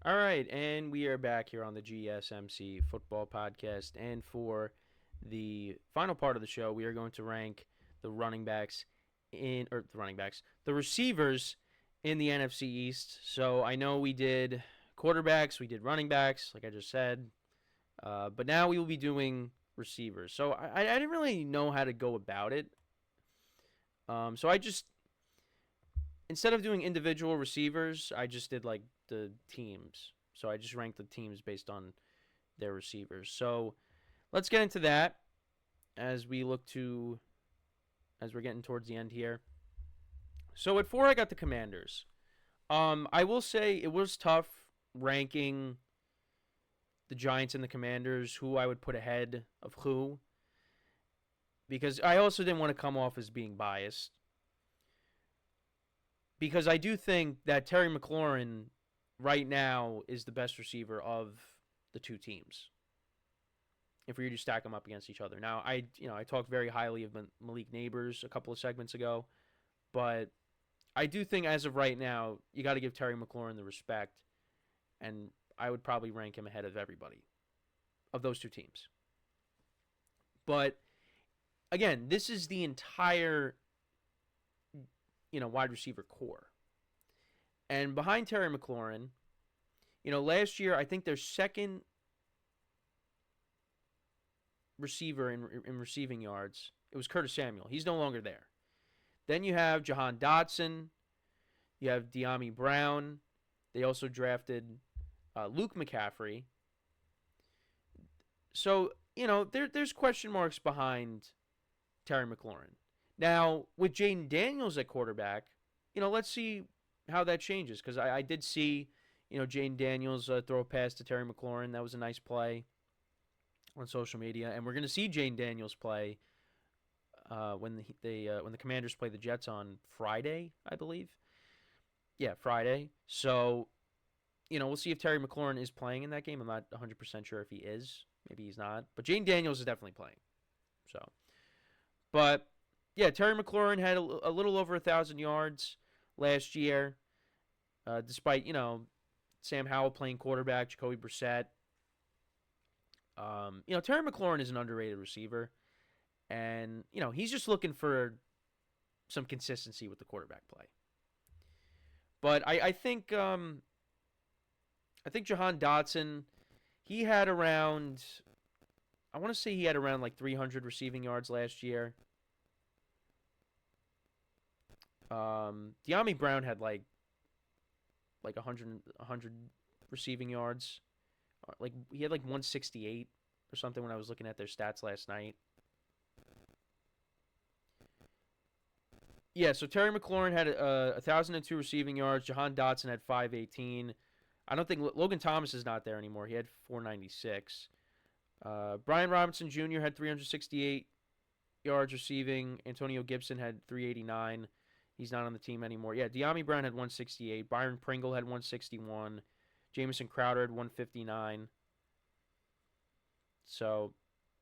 All right, and we are back here on the GSMC Football Podcast. And for the final part of the show, we are going to rank the the receivers in the NFC East. So I know we did quarterbacks, we did running backs, like I just said, but now we will be doing receivers. So I didn't really know how to go about it. So I just instead of doing individual receivers, I just did like the teams. So I just ranked the teams based on their receivers. So let's get into that as we're getting towards the end here. So at 4 I got the Commanders. I will say it was tough ranking the Giants and the Commanders, who I would put ahead of who, because I also didn't want to come off as being biased. Because I do think that Terry McLaurin right now is the best receiver of the two teams. If we were to stack them up against each other. Now, I talked very highly of Malik Neighbors a couple of segments ago, but I do think as of right now, you got to give Terry McLaurin the respect, and I would probably rank him ahead of everybody of those two teams. But again, this is the entire wide receiver core. And behind Terry McLaurin, last year I think their second receiver in receiving yards, it was Curtis Samuel. He's no longer there. Then you have Jahan Dotson. You have A.J.Brown. They also drafted Luke McCaffrey. So, there's question marks behind Terry McLaurin. Now, with Jaden Daniels at quarterback, let's see how that changes. Because I did see, Jaden Daniels throw a pass to Terry McLaurin. That was a nice play on social media. And we're going to see Jaden Daniels play when the Commanders play the Jets on Friday, I believe. Yeah, Friday. So, we'll see if Terry McLaurin is playing in that game. I'm not 100% sure if he is. Maybe he's not. But Jaden Daniels is definitely playing. So, but yeah, Terry McLaurin had a little over 1,000 yards last year, despite, Sam Howell playing quarterback, Jacoby Brissett. Terry McLaurin is an underrated receiver, and, he's just looking for some consistency with the quarterback play. But I think Jahan Dotson, he had around, I want to say he had around like 300 receiving yards last year. A.J.Brown had like 100 receiving yards. Like he had like 168 or something when I was looking at their stats last night. Yeah, so Terry McLaurin had 1,002 receiving yards. Jahan Dotson had 518. I don't think Logan Thomas is not there anymore. He had 496. Brian Robinson Jr. had 368 yards receiving. Antonio Gibson had 389. He's not on the team anymore. Yeah, A.J.Brown had 168. Byron Pringle had 161. Jamison Crowder had 159. So,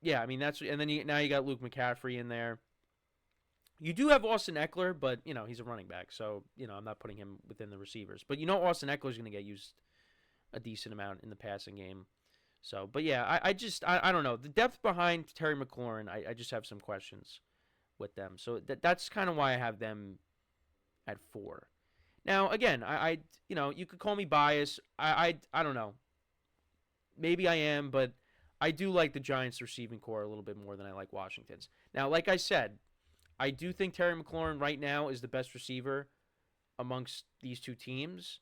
yeah, I mean, and then now you got Luke McCaffrey in there. You do have Austin Eckler, but, he's a running back. So, I'm not putting him within the receivers. But Austin Eckler is going to get used a decent amount in the passing game. So, but yeah, I don't know. The depth behind Terry McLaurin, I just have some questions with them. So that's kind of why I have them at 4. Now, again, you could call me biased. I don't know. Maybe I am, but I do like the Giants receiving core a little bit more than I like Washington's. Now, like I said, I do think Terry McLaurin right now is the best receiver amongst these two teams,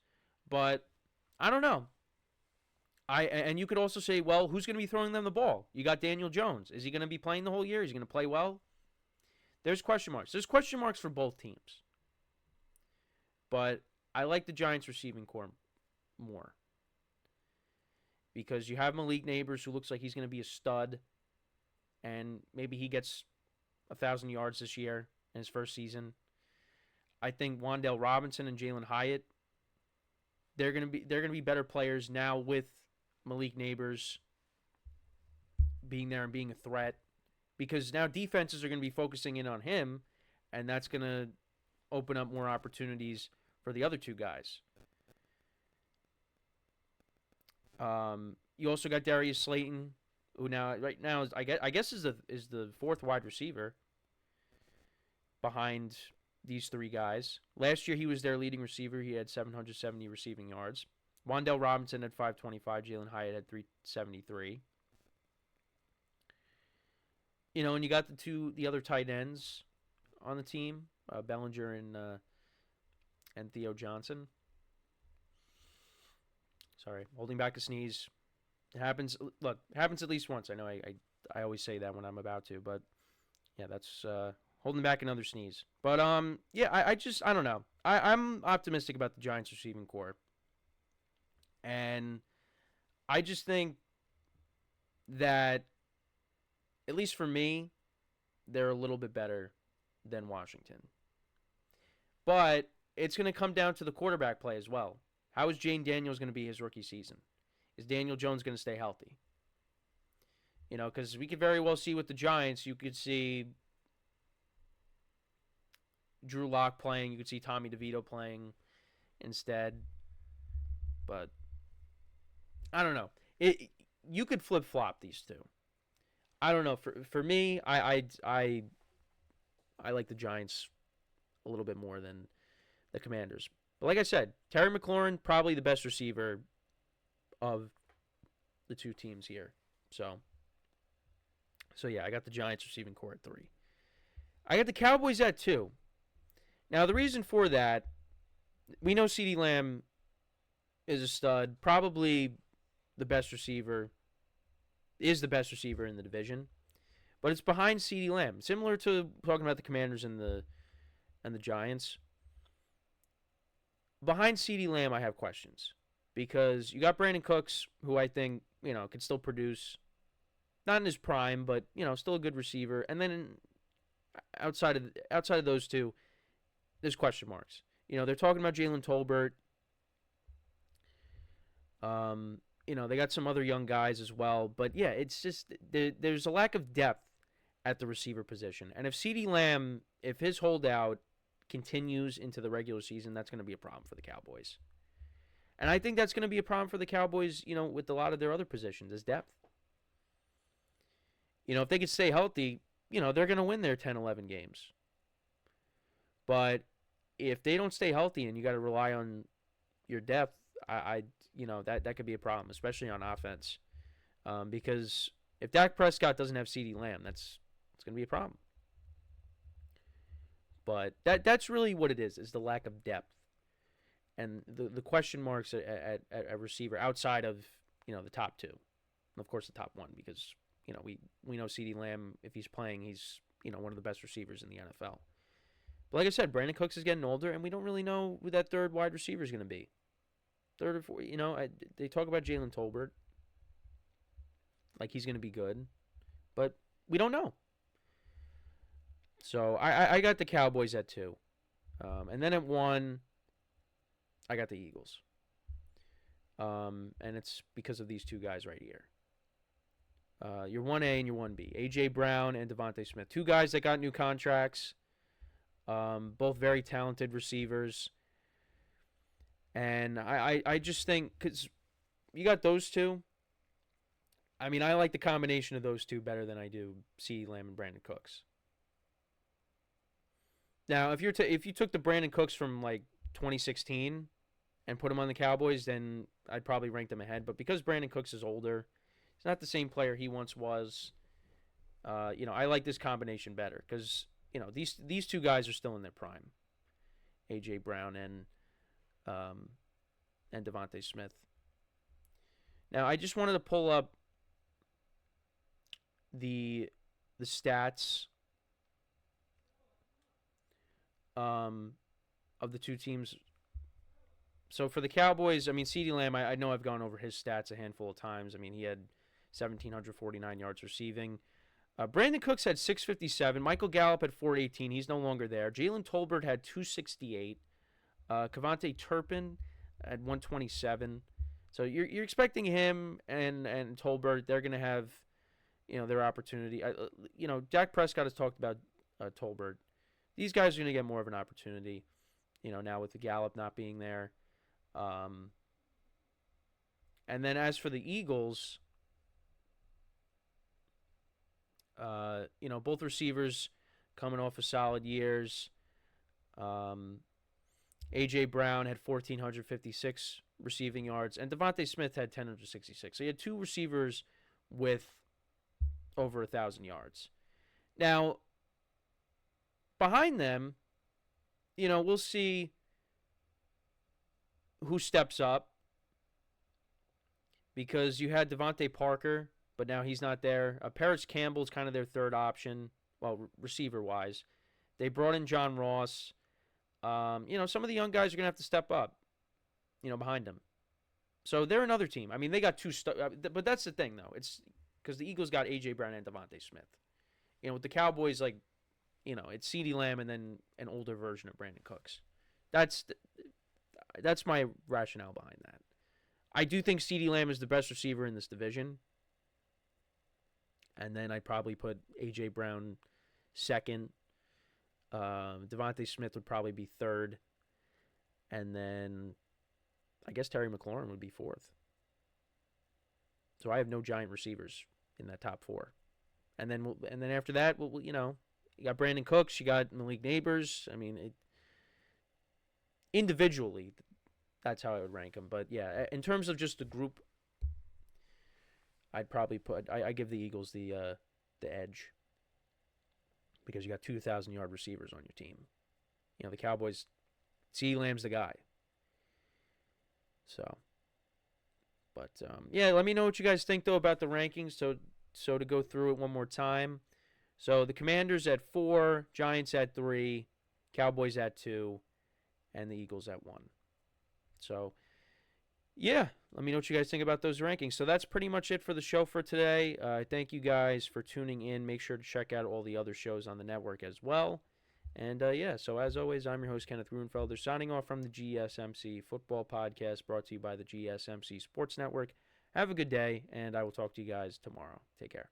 but I don't know. And you could also say, well, who's going to be throwing them the ball? You got Daniel Jones. Is he going to be playing the whole year? Is he going to play well? There's question marks. There's question marks for both teams. But I like the Giants receiving core more. Because you have Malik Neighbors, who looks like he's going to be a stud. And maybe he gets 1,000 yards this year in his first season. I think Wan'Dale Robinson and Jalen Hyatt, they're going to be better players now with Malik Neighbors being there and being a threat. Because now defenses are going to be focusing in on him, and that's going to open up more opportunities for the other two guys. You also got Darius Slayton, who right now is I guess is the fourth wide receiver behind these three guys. Last year he was their leading receiver. He had 770 receiving yards. Wan'Dale Robinson had 525. Jalen Hyatt had 373. And you got the other tight ends on the team, Bellinger and Theo Johnson. Sorry, holding back a sneeze. It happens. Look, it happens at least once. I know I always say that when I'm about to, but yeah, that's holding back another sneeze. But yeah, I don't know. I'm optimistic about the Giants receiving core, and I just think that, at least for me, they're a little bit better than Washington. But it's going to come down to the quarterback play as well. How is Jane Daniels going to be his rookie season? Is Daniel Jones going to stay healthy? Because we could very well see with the Giants, you could see Drew Lock playing. You could see Tommy DeVito playing instead. But I don't know. You could flip-flop these two. I don't know. For me, I like the Giants a little bit more than the Commanders. But like I said, Terry McLaurin, probably the best receiver of the two teams here. So yeah, I got the Giants receiving core at 3. I got the Cowboys at 2. Now, the reason for that, we know CeeDee Lamb is a stud, probably the best receiver, is the best receiver in the division. But it's behind CeeDee Lamb. Similar to talking about the Commanders and the Giants. Behind CeeDee Lamb, I have questions. Because you got Brandon Cooks, who I think, could still produce. Not in his prime, but, still a good receiver. And then outside of those two, there's question marks. They're talking about Jalen Tolbert. They got some other young guys as well. But, yeah, it's just there's a lack of depth at the receiver position. And if CeeDee Lamb, if his holdout continues into the regular season, that's going to be a problem for the Cowboys. And I think that's going to be a problem for the Cowboys, with a lot of their other positions, is depth. If they could stay healthy, they're going to win their 10, 11 games. But if they don't stay healthy and you got to rely on your depth, that could be a problem, especially on offense. Because if Dak Prescott doesn't have CeeDee Lamb, it's going to be a problem. But that's really what it is the lack of depth. And the question marks at receiver outside of, the top 2. And of course, the top 1, because, we know CeeDee Lamb, if he's playing, he's, one of the best receivers in the NFL. But like I said, Brandon Cooks is getting older, and we don't really know who that third wide receiver is going to be. Third or fourth, they talk about Jalen Tolbert. Like he's going to be good. But we don't know. So I got the Cowboys at 2. And then at 1, I got the Eagles. And it's because of these two guys right here. Your 1A and your 1B. A.J.Brown and Devontae Smith. Two guys that got new contracts. Both very talented receivers. And I just think, because you got those two. I mean, I like the combination of those two better than I do CeeDee Lamb and Brandon Cooks. Now, if you took the Brandon Cooks from like 2016 and put him on the Cowboys, then I'd probably rank them ahead. But because Brandon Cooks is older, he's not the same player he once was. I like this combination better because these two guys are still in their prime, A.J. Brown and Devontae Smith. Now, I just wanted to pull up the stats of the two teams. So for the Cowboys, I mean, CeeDee Lamb, I know I've gone over his stats a handful of times. I mean, he had 1,749 yards receiving. Brandon Cooks had 657. Michael Gallup had 418. He's no longer there. Jalen Tolbert had 268. Kevontae Turpin had 127. So you're expecting him and Tolbert. They're going to have, their opportunity. Dak Prescott has talked about Tolbert. These guys are going to get more of an opportunity, now with the Gallup not being there. And And then as for the Eagles, both receivers coming off of solid years. A.J.Brown had 1,456 receiving yards, and Devontae Smith had 1,066. So you had two receivers with over 1,000 yards. Now, behind them, we'll see who steps up, because you had Devontae Parker, but now he's not there. Paris Campbell's kind of their third option, well, receiver-wise. They brought in John Ross. Some of the young guys are going to have to step up, behind them. So they're another team. I mean, they got two, but that's the thing, though. It's because the Eagles got A.J. Brown and Devontae Smith. With the Cowboys, it's CeeDee Lamb and then an older version of Brandon Cooks. That's my rationale behind that. I do think CeeDee Lamb is the best receiver in this division. And then I'd probably put A.J. Brown second. Devontae Smith would probably be third. And then I guess Terry McLaurin would be fourth. So I have no giant receivers in that top four. And then after that, you got Brandon Cooks, you got Malik Neighbors. I mean, individually, that's how I would rank them. But yeah, in terms of just the group, I'd probably I give the Eagles the edge, because you got 2,000-yard receivers on your team. The Cowboys, CeeDee Lamb's the guy. So, but let me know what you guys think though about the rankings. So to go through it one more time. So the Commanders at 4, Giants at 3, Cowboys at 2, and the Eagles at 1. So, yeah, let me know what you guys think about those rankings. So that's pretty much it for the show for today. Thank you guys for tuning in. Make sure to check out all the other shows on the network as well. And, so as always, I'm your host, Kenneth Grunfelder, signing off from the GSMC Football Podcast, brought to you by the GSMC Sports Network. Have a good day, and I will talk to you guys tomorrow. Take care.